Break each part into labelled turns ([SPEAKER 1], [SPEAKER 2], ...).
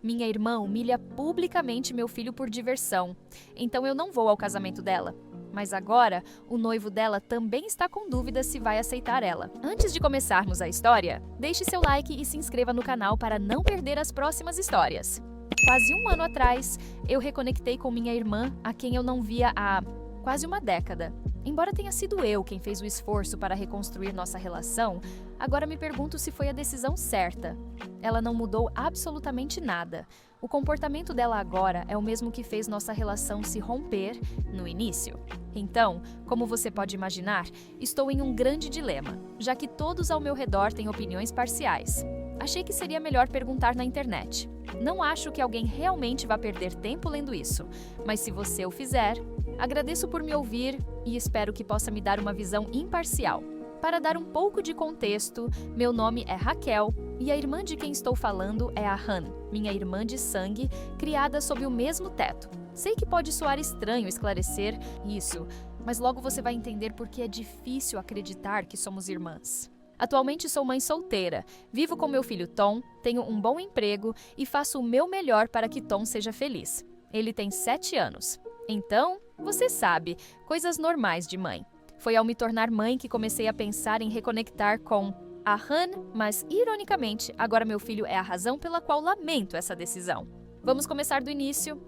[SPEAKER 1] Minha irmã humilha publicamente meu filho por diversão, então eu não vou ao casamento dela. Mas agora, o noivo dela também está com dúvida se vai aceitar ela. Antes de começarmos a história, deixe seu like e se inscreva no canal para não perder as próximas histórias. Quase um ano atrás, eu reconectei com minha irmã, a quem eu não via há quase uma década. Embora tenha sido eu quem fez o esforço para reconstruir nossa relação, agora me pergunto se foi a decisão certa. Ela não mudou absolutamente nada. O comportamento dela agora é o mesmo que fez nossa relação se romper no início. Então, como você pode imaginar, estou em um grande dilema, já que todos ao meu redor têm opiniões parciais. Achei que seria melhor perguntar na internet. Não acho que alguém realmente vá perder tempo lendo isso, mas se você o fizer, agradeço por me ouvir e espero que possa me dar uma visão imparcial. Para dar um pouco de contexto, meu nome é Raquel e a irmã de quem estou falando é a Han, minha irmã de sangue, criada sob o mesmo teto. Sei que pode soar estranho esclarecer isso, mas logo você vai entender por que é difícil acreditar que somos irmãs. Atualmente sou mãe solteira, vivo com meu filho Tom, tenho um bom emprego e faço o meu melhor para que Tom seja feliz. Ele tem 7 anos. Então, você sabe, coisas normais de mãe. Foi ao me tornar mãe que comecei a pensar em reconectar com a Han, mas, ironicamente, agora meu filho é a razão pela qual lamento essa decisão. Vamos começar do início.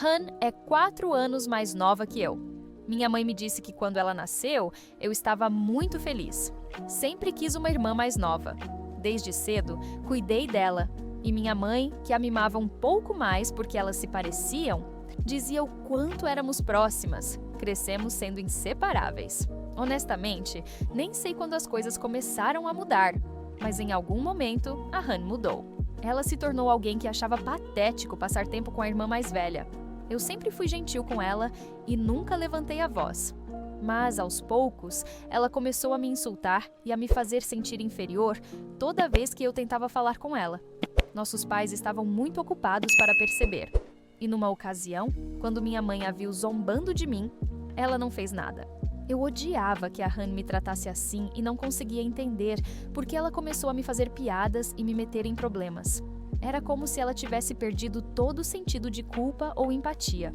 [SPEAKER 1] Han é 4 anos mais nova que eu. Minha mãe me disse que quando ela nasceu, eu estava muito feliz. Sempre quis uma irmã mais nova. Desde cedo, cuidei dela. E minha mãe, que a mimava um pouco mais porque elas se pareciam, dizia o quanto éramos próximas. Crescemos sendo inseparáveis. Honestamente, nem sei quando as coisas começaram a mudar, mas em algum momento a Han mudou. Ela se tornou alguém que achava patético passar tempo com a irmã mais velha. Eu sempre fui gentil com ela e nunca levantei a voz. Mas, aos poucos, ela começou a me insultar e a me fazer sentir inferior toda vez que eu tentava falar com ela. Nossos pais estavam muito ocupados para perceber. E numa ocasião, quando minha mãe a viu zombando de mim, ela não fez nada. Eu odiava que a Han me tratasse assim e não conseguia entender porque ela começou a me fazer piadas e me meter em problemas. Era como se ela tivesse perdido todo o sentido de culpa ou empatia.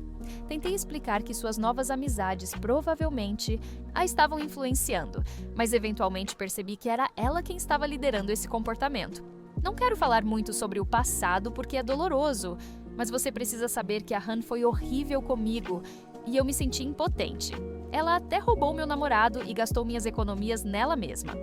[SPEAKER 1] Tentei explicar que suas novas amizades provavelmente a estavam influenciando, mas eventualmente percebi que era ela quem estava liderando esse comportamento. Não quero falar muito sobre o passado porque é doloroso, mas você precisa saber que a Han foi horrível comigo e eu me senti impotente. Ela até roubou meu namorado e gastou minhas economias nela mesma.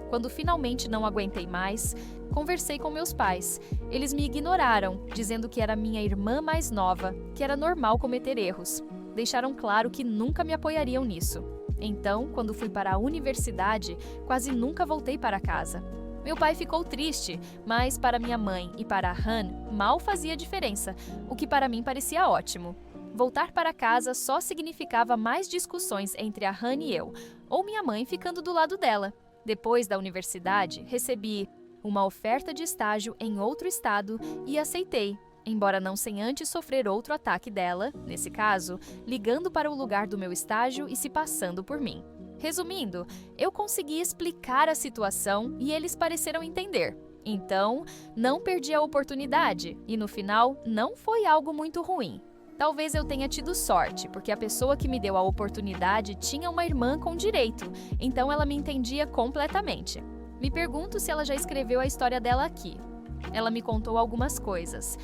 [SPEAKER 1] Quando finalmente não aguentei mais, conversei com meus pais. Eles me ignoraram, dizendo que era minha irmã mais nova, que era normal cometer erros. Deixaram claro que nunca me apoiariam nisso. Então, quando fui para a universidade, quase nunca voltei para casa. Meu pai ficou triste, mas para minha mãe e para a Han mal fazia diferença, o que para mim parecia ótimo. Voltar para casa só significava mais discussões entre a Han e eu, ou minha mãe ficando do lado dela. Depois da universidade, recebi uma oferta de estágio em outro estado e aceitei, embora não sem antes sofrer outro ataque dela, nesse caso, ligando para o lugar do meu estágio e se passando por mim. Resumindo, eu consegui explicar a situação e eles pareceram entender. Então, não perdi a oportunidade e no final não foi algo muito ruim. Talvez eu tenha tido sorte, porque a pessoa que me deu a oportunidade tinha uma irmã com direito, então ela me entendia completamente. Me pergunto se ela já escreveu a história dela aqui. Ela me contou algumas coisas,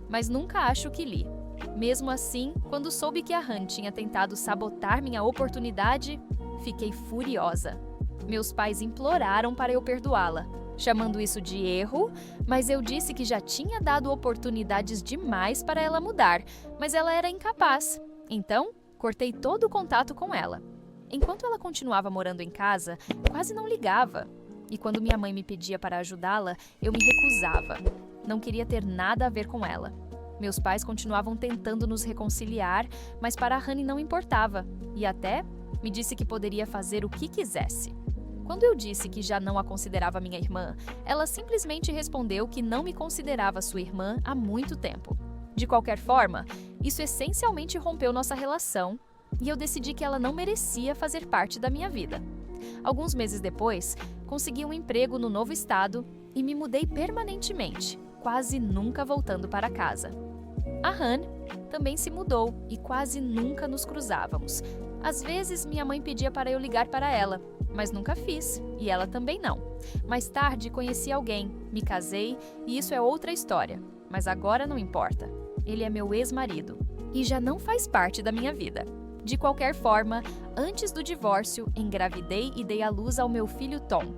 [SPEAKER 1] mas nunca acho que li. Mesmo assim, quando soube que a Han tinha tentado sabotar minha oportunidade, fiquei furiosa. Meus pais imploraram para eu perdoá-la, chamando isso de erro, mas eu disse que já tinha dado oportunidades demais para ela mudar, mas ela era incapaz. Então, cortei todo o contato com ela. Enquanto ela continuava morando em casa, quase não ligava. E quando minha mãe me pedia para ajudá-la, eu me recusava. Não queria ter nada a ver com ela. Meus pais continuavam tentando nos reconciliar, mas para a Rani não importava. E até me disse que poderia fazer o que quisesse. Quando eu disse que já não a considerava minha irmã, ela simplesmente respondeu que não me considerava sua irmã há muito tempo. De qualquer forma, isso essencialmente rompeu nossa relação e eu decidi que ela não merecia fazer parte da minha vida. Alguns meses depois, consegui um emprego no novo estado e me mudei permanentemente. quase nunca voltando para casa. A Han também se mudou e quase nunca nos cruzávamos. Às vezes, minha mãe pedia para eu ligar para ela, mas nunca fiz, e ela também não. Mais tarde, conheci alguém, me casei, e isso é outra história. Mas agora não importa. Ele é meu ex-marido, e já não faz parte da minha vida. De qualquer forma, antes do divórcio, engravidei e dei à luz ao meu filho Tom.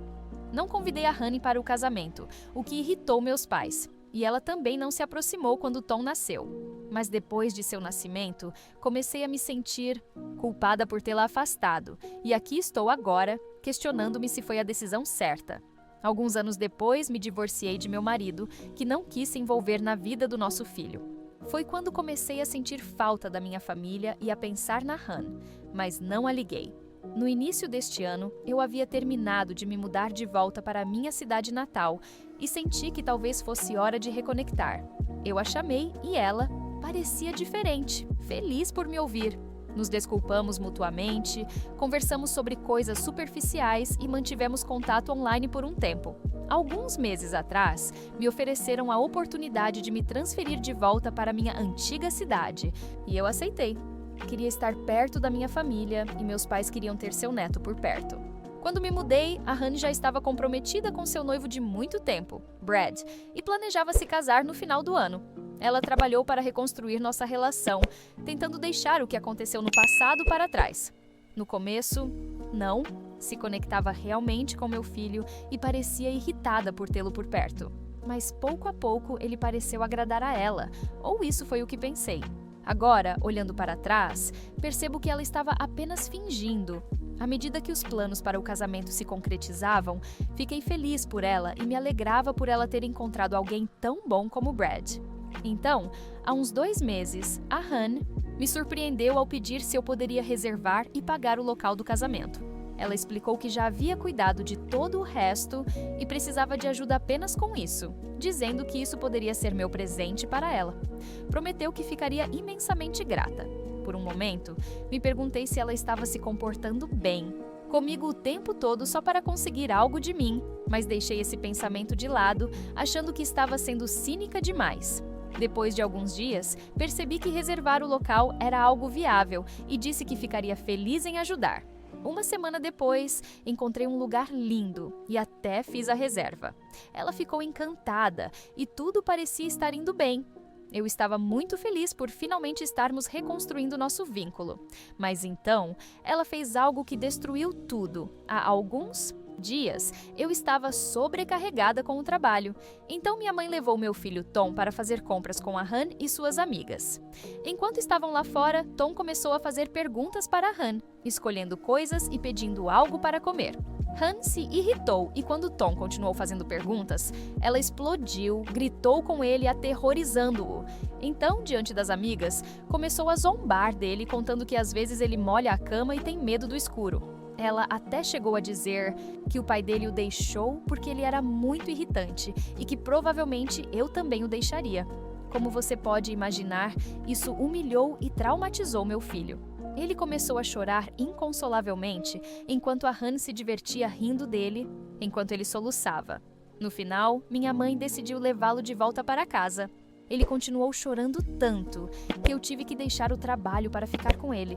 [SPEAKER 1] Não convidei a Honey para o casamento, o que irritou meus pais. E ela também não se aproximou quando Tom nasceu. Mas depois de seu nascimento, comecei a me sentir culpada por tê-la afastado. E aqui estou agora, questionando-me se foi a decisão certa. Alguns anos depois, me divorciei de meu marido, que não quis se envolver na vida do nosso filho. Foi quando comecei a sentir falta da minha família e a pensar na Han, mas não a liguei. No início deste ano, eu havia terminado de me mudar de volta para a minha cidade natal e senti que talvez fosse hora de reconectar. Eu a chamei e ela parecia diferente, feliz por me ouvir. Nos desculpamos mutuamente, conversamos sobre coisas superficiais e mantivemos contato online por um tempo. Alguns meses atrás, me ofereceram a oportunidade de me transferir de volta para minha antiga cidade e eu aceitei. Queria estar perto da minha família e meus pais queriam ter seu neto por perto. Quando me mudei, a Honey já estava comprometida com seu noivo de muito tempo, Brad, e planejava se casar no final do ano. Ela trabalhou para reconstruir nossa relação, tentando deixar o que aconteceu no passado para trás. No começo, não, se conectava realmente com meu filho e parecia irritada por tê-lo por perto. Mas pouco a pouco ele pareceu agradar a ela, ou isso foi o que pensei. Agora, olhando para trás, percebo que ela estava apenas fingindo. À medida que os planos para o casamento se concretizavam, fiquei feliz por ela e me alegrava por ela ter encontrado alguém tão bom como Brad. Então, há uns 2 meses, a Han me surpreendeu ao pedir se eu poderia reservar e pagar o local do casamento. Ela explicou que já havia cuidado de todo o resto e precisava de ajuda apenas com isso, dizendo que isso poderia ser meu presente para ela. Prometeu que ficaria imensamente grata. Por um momento, me perguntei se ela estava se comportando bem comigo o tempo todo só para conseguir algo de mim, mas deixei esse pensamento de lado, achando que estava sendo cínica demais. Depois de alguns dias, percebi que reservar o local era algo viável e disse que ficaria feliz em ajudar. Uma semana depois, encontrei um lugar lindo e até fiz a reserva. Ela ficou encantada e tudo parecia estar indo bem. Eu estava muito feliz por finalmente estarmos reconstruindo nosso vínculo. Mas então, ela fez algo que destruiu tudo. Há alguns dias, eu estava sobrecarregada com o trabalho. Então minha mãe levou meu filho Tom para fazer compras com a Han e suas amigas. Enquanto estavam lá fora, Tom começou a fazer perguntas para a Han, escolhendo coisas e pedindo algo para comer. Han se irritou e quando Tom continuou fazendo perguntas, ela explodiu, gritou com ele, aterrorizando-o. Então, diante das amigas, começou a zombar dele, contando que às vezes ele molha a cama e tem medo do escuro. Ela até chegou a dizer que o pai dele o deixou porque ele era muito irritante e que provavelmente eu também o deixaria. Como você pode imaginar, isso humilhou e traumatizou meu filho. Ele começou a chorar inconsolavelmente enquanto a Han se divertia rindo dele, enquanto ele soluçava. No final, minha mãe decidiu levá-lo de volta para casa. Ele continuou chorando tanto que eu tive que deixar o trabalho para ficar com ele.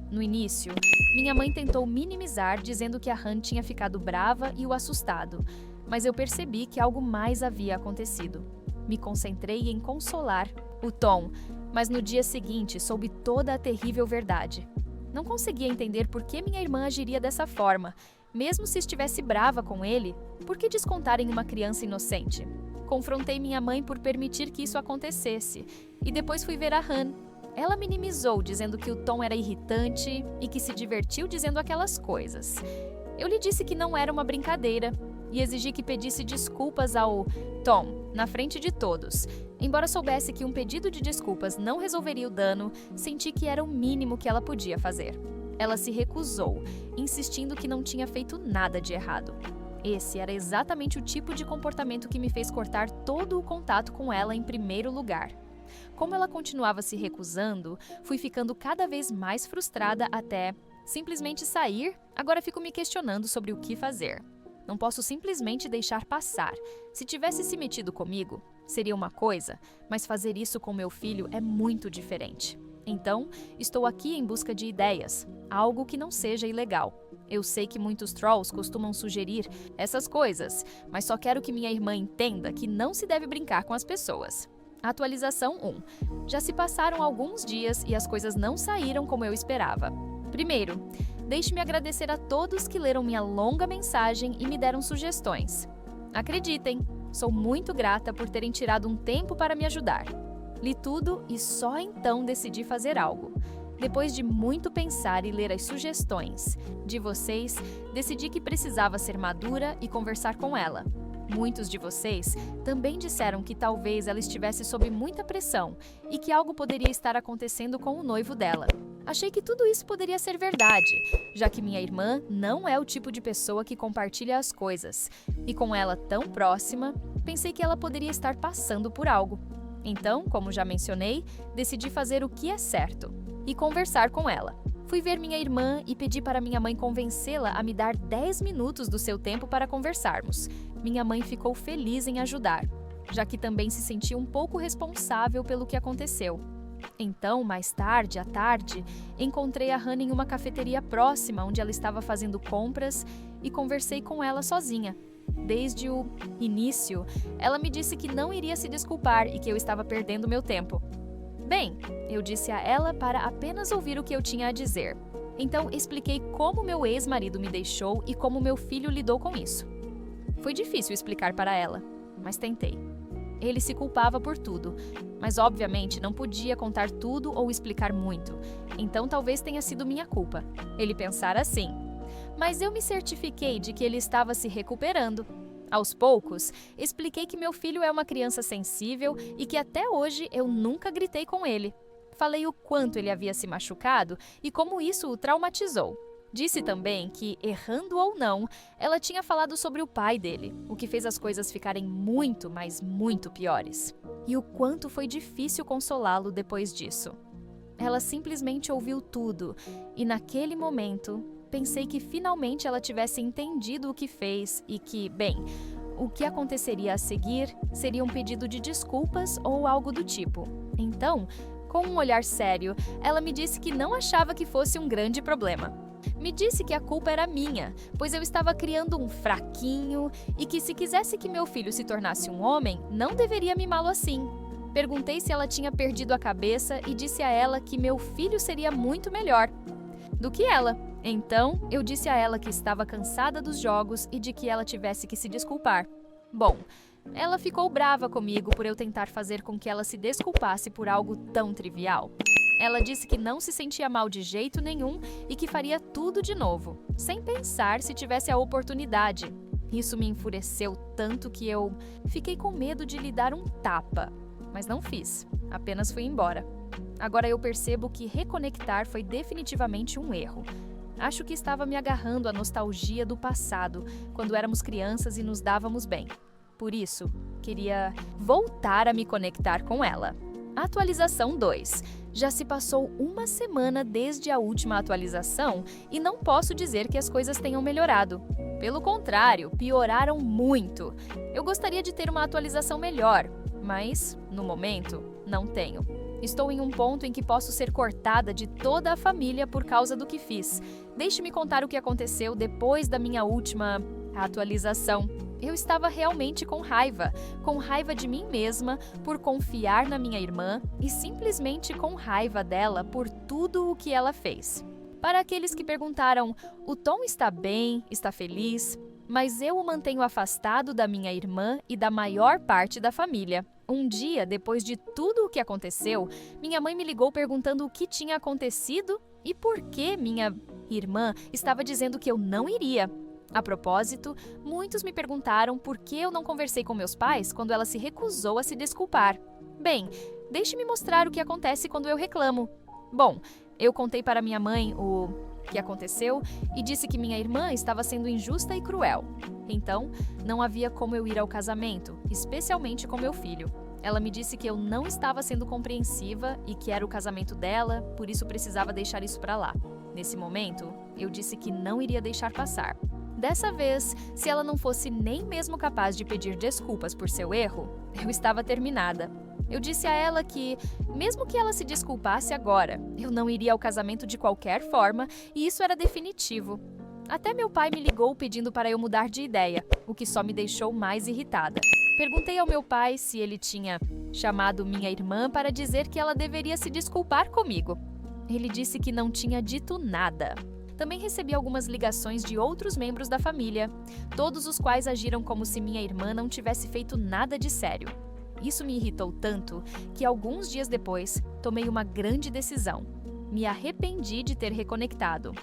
[SPEAKER 1] No início, minha mãe tentou minimizar, dizendo que a Han tinha ficado brava e o assustado, mas eu percebi que algo mais havia acontecido. Me concentrei em consolar o Tom, mas no dia seguinte soube toda a terrível verdade. Não conseguia entender por que minha irmã agiria dessa forma. Mesmo se estivesse brava com ele, por que descontar em uma criança inocente? Confrontei minha mãe por permitir que isso acontecesse, e depois fui ver a Han. Ela minimizou, dizendo que o Tom era irritante e que se divertiu dizendo aquelas coisas. Eu lhe disse que não era uma brincadeira e exigi que pedisse desculpas ao Tom, na frente de todos. Embora soubesse que um pedido de desculpas não resolveria o dano, senti que era o mínimo que ela podia fazer. Ela se recusou, insistindo que não tinha feito nada de errado. Esse era exatamente o tipo de comportamento que me fez cortar todo o contato com ela em primeiro lugar. Como ela continuava se recusando, fui ficando cada vez mais frustrada até simplesmente sair. Agora fico me questionando sobre o que fazer. Não posso simplesmente deixar passar. Se tivesse se metido comigo, seria uma coisa, mas fazer isso com meu filho é muito diferente. Então, estou aqui em busca de ideias, algo que não seja ilegal. Eu sei que muitos trolls costumam sugerir essas coisas, mas só quero que minha irmã entenda que não se deve brincar com as pessoas. Atualização 1. Já se passaram alguns dias e as coisas não saíram como eu esperava. Primeiro, deixe-me agradecer a todos que leram minha longa mensagem e me deram sugestões. Acreditem, sou muito grata por terem tirado um tempo para me ajudar. Li tudo e só então decidi fazer algo. Depois de muito pensar e ler as sugestões de vocês, decidi que precisava ser madura e conversar com ela. Muitos de vocês também disseram que talvez ela estivesse sob muita pressão e que algo poderia estar acontecendo com o noivo dela. Achei que tudo isso poderia ser verdade, já que minha irmã não é o tipo de pessoa que compartilha as coisas. E com ela tão próxima, pensei que ela poderia estar passando por algo. Então, como já mencionei, decidi fazer o que é certo e conversar com ela. Fui ver minha irmã e pedi para minha mãe convencê-la a me dar 10 minutos do seu tempo para conversarmos. Minha mãe ficou feliz em ajudar, já que também se sentia um pouco responsável pelo que aconteceu. Então, mais tarde, à tarde, encontrei a Hannah em uma cafeteria próxima onde ela estava fazendo compras e conversei com ela sozinha. Desde o início, ela me disse que não iria se desculpar e que eu estava perdendo meu tempo. Bem, eu disse a ela para apenas ouvir o que eu tinha a dizer. Então, expliquei como meu ex-marido me deixou e como meu filho lidou com isso. Foi difícil explicar para ela, mas tentei. Ele se culpava por tudo, mas obviamente não podia contar tudo ou explicar muito. Então talvez tenha sido minha culpa. Ele pensar assim. Mas eu me certifiquei de que ele estava se recuperando. Aos poucos, expliquei que meu filho é uma criança sensível e que até hoje eu nunca gritei com ele. Falei o quanto ele havia se machucado e como isso o traumatizou. Disse também que, errando ou não, ela tinha falado sobre o pai dele, o que fez as coisas ficarem muito, mas muito piores. E o quanto foi difícil consolá-lo depois disso. Ela simplesmente ouviu tudo, e naquele momento, pensei que finalmente ela tivesse entendido o que fez e que, bem, o que aconteceria a seguir seria um pedido de desculpas ou algo do tipo. Então, com um olhar sério, ela me disse que não achava que fosse um grande problema. Me disse que a culpa era minha, pois eu estava criando um fraquinho e que se quisesse que meu filho se tornasse um homem, não deveria mimá-lo assim. Perguntei se ela tinha perdido a cabeça e disse a ela que meu filho seria muito melhor do que ela. Então, eu disse a ela que estava cansada dos jogos e de que ela tivesse que se desculpar. Bom, ela ficou brava comigo por eu tentar fazer com que ela se desculpasse por algo tão trivial. Ela disse que não se sentia mal de jeito nenhum e que faria tudo de novo, sem pensar se tivesse a oportunidade. Isso me enfureceu tanto que eu fiquei com medo de lhe dar um tapa, mas não fiz, apenas fui embora. Agora eu percebo que reconectar foi definitivamente um erro. Acho que estava me agarrando à nostalgia do passado, quando éramos crianças e nos dávamos bem. Por isso, queria voltar a me conectar com ela. Atualização 2. Já se passou uma semana desde a última atualização e não posso dizer que as coisas tenham melhorado. Pelo contrário, pioraram muito. Eu gostaria de ter uma atualização melhor, mas, no momento, não tenho. Estou em um ponto em que posso ser cortada de toda a família por causa do que fiz. Deixe-me contar o que aconteceu depois da minha última atualização. Eu estava realmente com raiva de mim mesma por confiar na minha irmã e simplesmente com raiva dela por tudo o que ela fez. Para aqueles que perguntaram, o Tom está bem, está feliz, mas eu o mantenho afastado da minha irmã e da maior parte da família. Um dia, depois de tudo o que aconteceu, minha mãe me ligou perguntando o que tinha acontecido e por que minha irmã estava dizendo que eu não iria. A propósito, muitos me perguntaram por que eu não conversei com meus pais quando ela se recusou a se desculpar. Bem, deixe-me mostrar o que acontece quando eu reclamo. Bom, eu contei para minha mãe o que aconteceu e disse que minha irmã estava sendo injusta e cruel. Então, não havia como eu ir ao casamento, especialmente com meu filho. Ela me disse que eu não estava sendo compreensiva e que era o casamento dela, por isso precisava deixar isso para lá. Nesse momento, eu disse que não iria deixar passar. Dessa vez, se ela não fosse nem mesmo capaz de pedir desculpas por seu erro, eu estava terminada. Eu disse a ela que, mesmo que ela se desculpasse agora, eu não iria ao casamento de qualquer forma e isso era definitivo. Até meu pai me ligou pedindo para eu mudar de ideia, o que só me deixou mais irritada. Perguntei ao meu pai se ele tinha chamado minha irmã para dizer que ela deveria se desculpar comigo. Ele disse que não tinha dito nada. Também recebi algumas ligações de outros membros da família, todos os quais agiram como se minha irmã não tivesse feito nada de sério. Isso me irritou tanto que alguns dias depois tomei uma grande decisão. Me arrependi de ter reconectado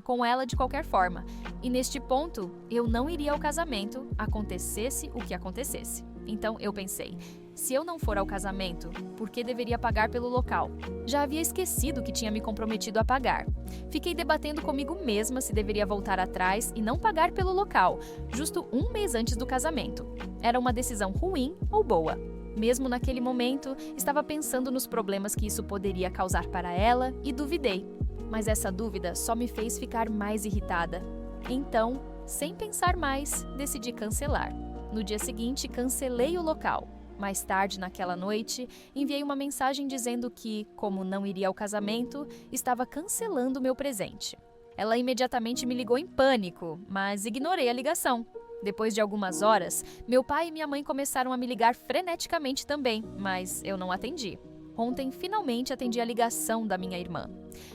[SPEAKER 1] com ela de qualquer forma, e neste ponto eu não iria ao casamento, acontecesse o que acontecesse. Então eu pensei, se eu não for ao casamento, por que deveria pagar pelo local? Já havia esquecido que tinha me comprometido a pagar. Fiquei debatendo comigo mesma se deveria voltar atrás e não pagar pelo local, justo um mês antes do casamento. Era uma decisão ruim ou boa? Mesmo naquele momento, estava pensando nos problemas que isso poderia causar para ela e duvidei. Mas essa dúvida só me fez ficar mais irritada. Então, sem pensar mais, decidi cancelar. No dia seguinte, cancelei o local. Mais tarde, naquela noite, enviei uma mensagem dizendo que, como não iria ao casamento, estava cancelando meu presente. Ela imediatamente me ligou em pânico, mas ignorei a ligação. Depois de algumas horas, meu pai e minha mãe começaram a me ligar freneticamente também, mas eu não atendi. Ontem, finalmente, atendi a ligação da minha irmã.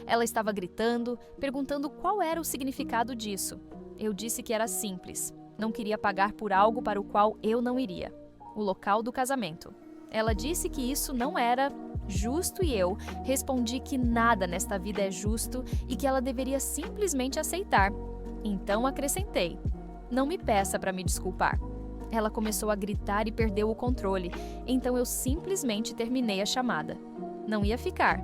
[SPEAKER 1] Ela estava gritando, perguntando qual era o significado disso. Eu disse que era simples. Não queria pagar por algo para o qual eu não iria. O local do casamento. Ela disse que isso não era justo e eu respondi que nada nesta vida é justo e que ela deveria simplesmente aceitar. Então acrescentei: não me peça para me desculpar. Ela começou a gritar e perdeu o controle, então eu simplesmente terminei a chamada. Não ia ficar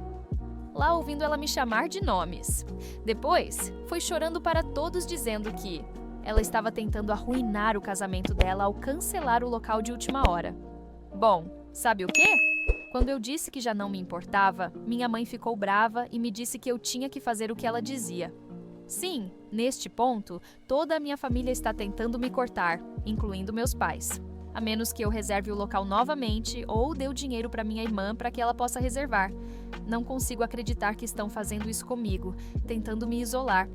[SPEAKER 1] lá ouvindo ela me chamar de nomes. Depois, foi chorando para todos dizendo que ela estava tentando arruinar o casamento dela ao cancelar o local de última hora. Bom, sabe o quê? Quando eu disse que já não me importava, minha mãe ficou brava e me disse que eu tinha que fazer o que ela dizia. Sim, neste ponto, toda a minha família está tentando me cortar, incluindo meus pais. A menos que eu reserve o local novamente ou dê o dinheiro para minha irmã para que ela possa reservar. Não consigo acreditar que estão fazendo isso comigo, tentando me isolar.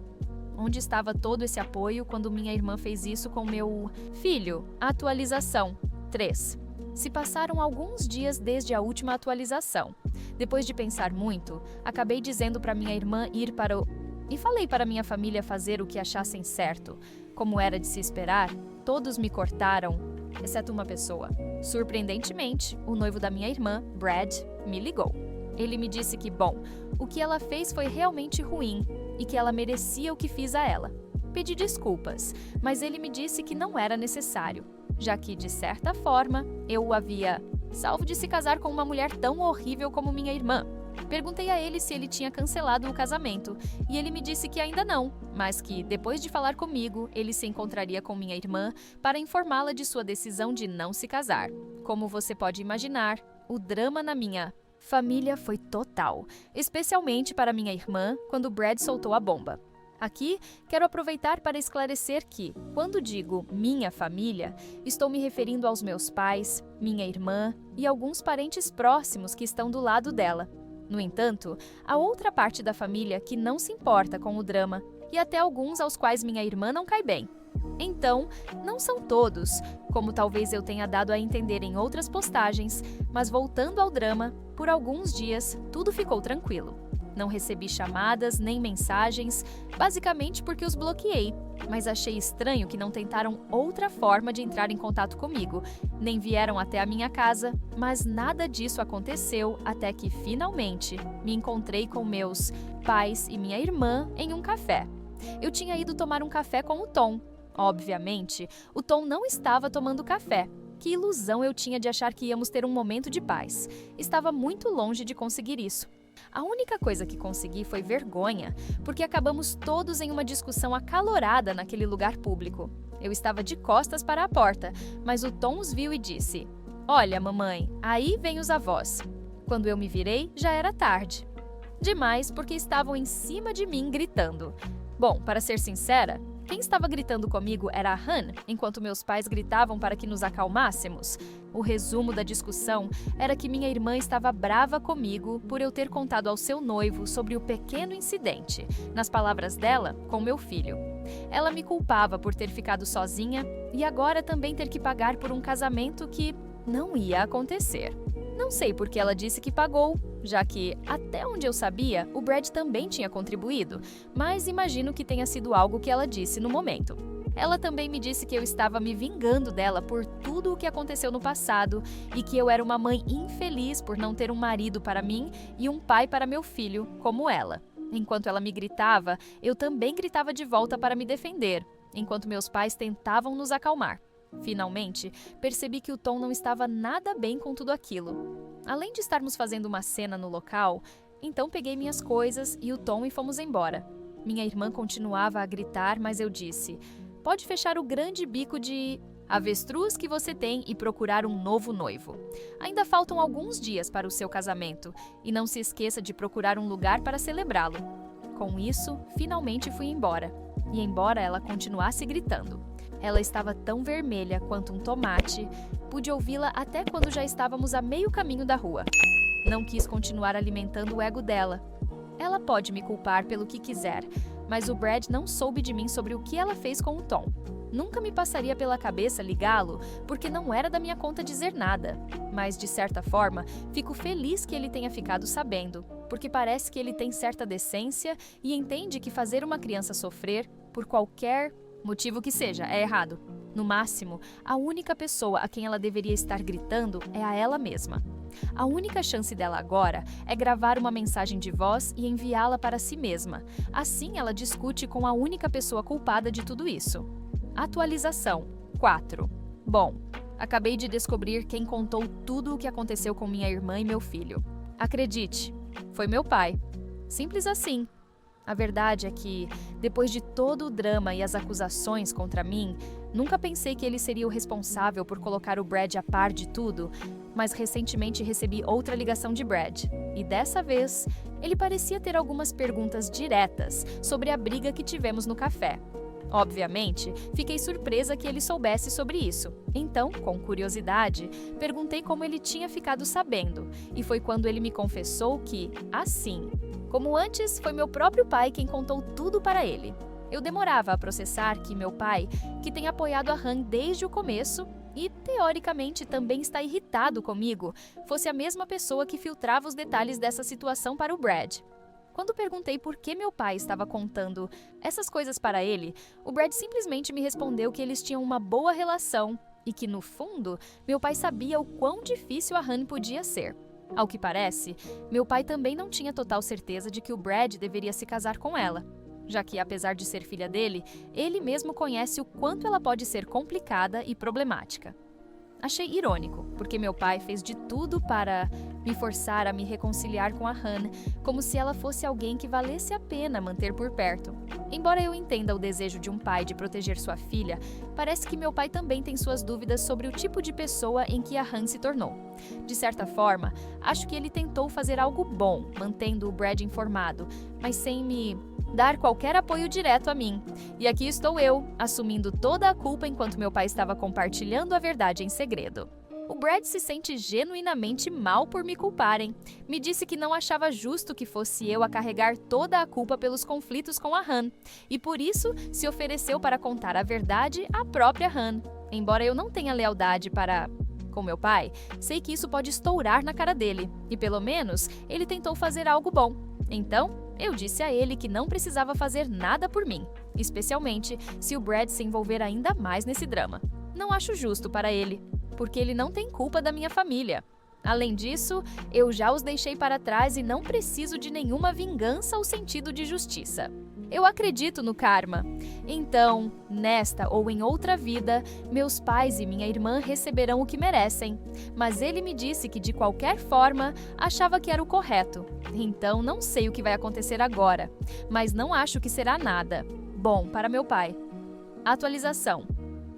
[SPEAKER 1] Onde estava todo esse apoio quando minha irmã fez isso com meu filho? Atualização 3. Se passaram alguns dias desde a última atualização. Depois de pensar muito, acabei dizendo para minha irmã ir para o... E falei para minha família fazer o que achassem certo. Como era de se esperar, todos me cortaram, exceto uma pessoa. Surpreendentemente, o noivo da minha irmã, Brad, me ligou. Ele me disse que, bom, o que ela fez foi realmente ruim e que ela merecia o que fiz a ela. Pedi desculpas, mas ele me disse que não era necessário, já que, de certa forma, eu o havia salvo de se casar com uma mulher tão horrível como minha irmã. Perguntei a ele se ele tinha cancelado o casamento, e ele me disse que ainda não, mas que, depois de falar comigo, ele se encontraria com minha irmã para informá-la de sua decisão de não se casar. Como você pode imaginar, o drama na minha família foi total, especialmente para minha irmã quando Brad soltou a bomba. Aqui, quero aproveitar para esclarecer que, quando digo minha família, estou me referindo aos meus pais, minha irmã e alguns parentes próximos que estão do lado dela. No entanto, há outra parte da família que não se importa com o drama, e até alguns aos quais minha irmã não cai bem. Então, não são todos, como talvez eu tenha dado a entender em outras postagens, mas voltando ao drama, por alguns dias tudo ficou tranquilo. Não recebi chamadas nem mensagens, basicamente porque os bloqueei, mas achei estranho que não tentaram outra forma de entrar em contato comigo, nem vieram até a minha casa, mas nada disso aconteceu até que, finalmente, me encontrei com meus pais e minha irmã em um café. Eu tinha ido tomar um café com o Tom. Obviamente, o Tom não estava tomando café. Que ilusão eu tinha de achar que íamos ter um momento de paz. Estava muito longe de conseguir isso. A única coisa que consegui foi vergonha, porque acabamos todos em uma discussão acalorada naquele lugar público. Eu estava de costas para a porta, mas o Tom os viu e disse: "Olha, mamãe, aí vem os avós." Quando eu me virei, já era tarde. Demais, porque estavam em cima de mim gritando. Bom, para ser sincera, Quem estava gritando comigo era a Han, enquanto meus pais gritavam para que nos acalmássemos. O resumo da discussão era que minha irmã estava brava comigo por eu ter contado ao seu noivo sobre o pequeno incidente, nas palavras dela, com meu filho. Ela me culpava por ter ficado sozinha e agora também ter que pagar por um casamento que não ia acontecer. Não sei por que ela disse que pagou, já que, até onde eu sabia, o Brad também tinha contribuído, mas imagino que tenha sido algo que ela disse no momento. Ela também me disse que eu estava me vingando dela por tudo o que aconteceu no passado e que eu era uma mãe infeliz por não ter um marido para mim e um pai para meu filho, como ela. Enquanto ela me gritava, eu também gritava de volta para me defender, enquanto meus pais tentavam nos acalmar. Finalmente, percebi que o Tom não estava nada bem com tudo aquilo. Além de estarmos fazendo uma cena no local, então peguei minhas coisas e o Tom e fomos embora. Minha irmã continuava a gritar, mas eu disse: "Pode fechar o grande bico de avestruz que você tem e procurar um novo noivo. Ainda faltam alguns dias para o seu casamento e não se esqueça de procurar um lugar para celebrá-lo." Com isso, finalmente fui embora. E embora ela continuasse gritando, ela estava tão vermelha quanto um tomate, pude ouvi-la até quando já estávamos a meio caminho da rua. Não quis continuar alimentando o ego dela. Ela pode me culpar pelo que quiser, mas o Brad não soube de mim sobre o que ela fez com o Tom. Nunca me passaria pela cabeça ligá-lo, porque não era da minha conta dizer nada. Mas, de certa forma, fico feliz que ele tenha ficado sabendo, porque parece que ele tem certa decência e entende que fazer uma criança sofrer, por qualquer motivo que seja, é errado. No máximo, a única pessoa a quem ela deveria estar gritando é a ela mesma. A única chance dela agora é gravar uma mensagem de voz e enviá-la para si mesma. Assim, ela discute com a única pessoa culpada de tudo isso. Atualização 4. Bom, acabei de descobrir quem contou tudo o que aconteceu com minha irmã e meu filho. Acredite, foi meu pai. Simples assim. A verdade é que, depois de todo o drama e as acusações contra mim, nunca pensei que ele seria o responsável por colocar o Brad a par de tudo, mas recentemente recebi outra ligação de Brad. E dessa vez, ele parecia ter algumas perguntas diretas sobre a briga que tivemos no café. Obviamente, fiquei surpresa que ele soubesse sobre isso. Então, com curiosidade, perguntei como ele tinha ficado sabendo, e foi quando ele me confessou que, assim como antes, foi meu próprio pai quem contou tudo para ele. Eu demorava a processar que meu pai, que tem apoiado a Han desde o começo e, teoricamente, também está irritado comigo, fosse a mesma pessoa que filtrava os detalhes dessa situação para o Brad. Quando perguntei por que meu pai estava contando essas coisas para ele, o Brad simplesmente me respondeu que eles tinham uma boa relação e que, no fundo, meu pai sabia o quão difícil a Han podia ser. Ao que parece, meu pai também não tinha total certeza de que o Brad deveria se casar com ela, já que, apesar de ser filha dele, ele mesmo conhece o quanto ela pode ser complicada e problemática. Achei irônico, porque meu pai fez de tudo para me forçar a me reconciliar com a Han, como se ela fosse alguém que valesse a pena manter por perto. Embora eu entenda o desejo de um pai de proteger sua filha, parece que meu pai também tem suas dúvidas sobre o tipo de pessoa em que a Han se tornou. De certa forma, acho que ele tentou fazer algo bom, mantendo o Brad informado, mas sem me dar qualquer apoio direto a mim. E aqui estou eu, assumindo toda a culpa enquanto meu pai estava compartilhando a verdade em segredo. O Brad se sente genuinamente mal por me culparem. Me disse que não achava justo que fosse eu a carregar toda a culpa pelos conflitos com a Han, e por isso se ofereceu para contar a verdade à própria Han. Embora eu não tenha lealdade para com meu pai, sei que isso pode estourar na cara dele, e pelo menos ele tentou fazer algo bom. Então, eu disse a ele que não precisava fazer nada por mim, especialmente se o Brad se envolver ainda mais nesse drama. Não acho justo para ele, porque ele não tem culpa da minha família. Além disso, eu já os deixei para trás e não preciso de nenhuma vingança ou sentido de justiça. Eu acredito no karma. Então, nesta ou em outra vida, meus pais e minha irmã receberão o que merecem. Mas ele me disse que, de qualquer forma, achava que era o correto. Então, não sei o que vai acontecer agora, mas não acho que será nada bom para meu pai. Atualização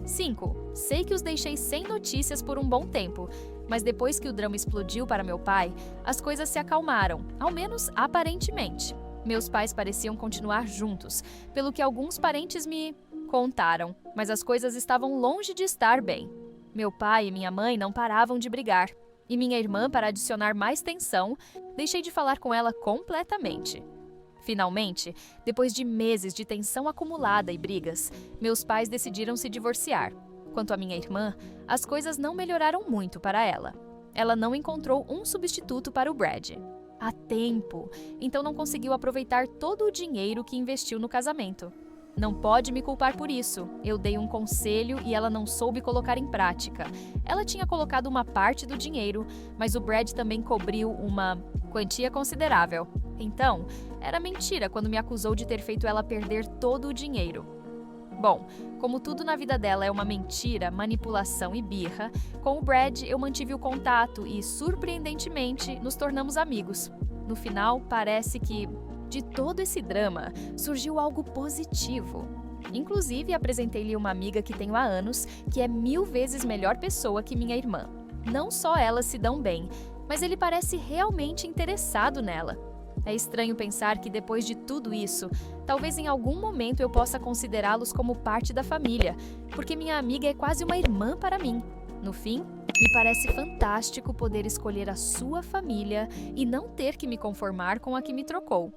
[SPEAKER 1] 5. Sei que os deixei sem notícias por um bom tempo, mas depois que o drama explodiu para meu pai, as coisas se acalmaram, ao menos aparentemente. Meus pais pareciam continuar juntos, pelo que alguns parentes me Contaram, mas as coisas estavam longe de estar bem. Meu pai e minha mãe não paravam de brigar. E minha irmã, para adicionar mais tensão, deixei de falar com ela completamente. Finalmente, depois de meses de tensão acumulada e brigas, meus pais decidiram se divorciar. Quanto à minha irmã, as coisas não melhoraram muito para ela. Ela não encontrou um substituto para o Brad. Há tempo, então não conseguiu aproveitar todo o dinheiro que investiu no casamento. Não pode me culpar por isso. Eu dei um conselho e ela não soube colocar em prática. Ela tinha colocado uma parte do dinheiro, mas o Brad também cobriu uma quantia considerável. Então, era mentira quando me acusou de ter feito ela perder todo o dinheiro. Bom, como tudo na vida dela é uma mentira, manipulação e birra, com o Brad eu mantive o contato e, surpreendentemente, nos tornamos amigos. No final, parece que, de todo esse drama, surgiu algo positivo. Inclusive, apresentei-lhe uma amiga que tenho há anos, que é 1000 vezes melhor pessoa que minha irmã. Não só elas se dão bem, mas ele parece realmente interessado nela. É estranho pensar que depois de tudo isso, talvez em algum momento eu possa considerá-los como parte da família, porque minha amiga é quase uma irmã para mim. No fim, me parece fantástico poder escolher a sua família e não ter que me conformar com a que me trocou.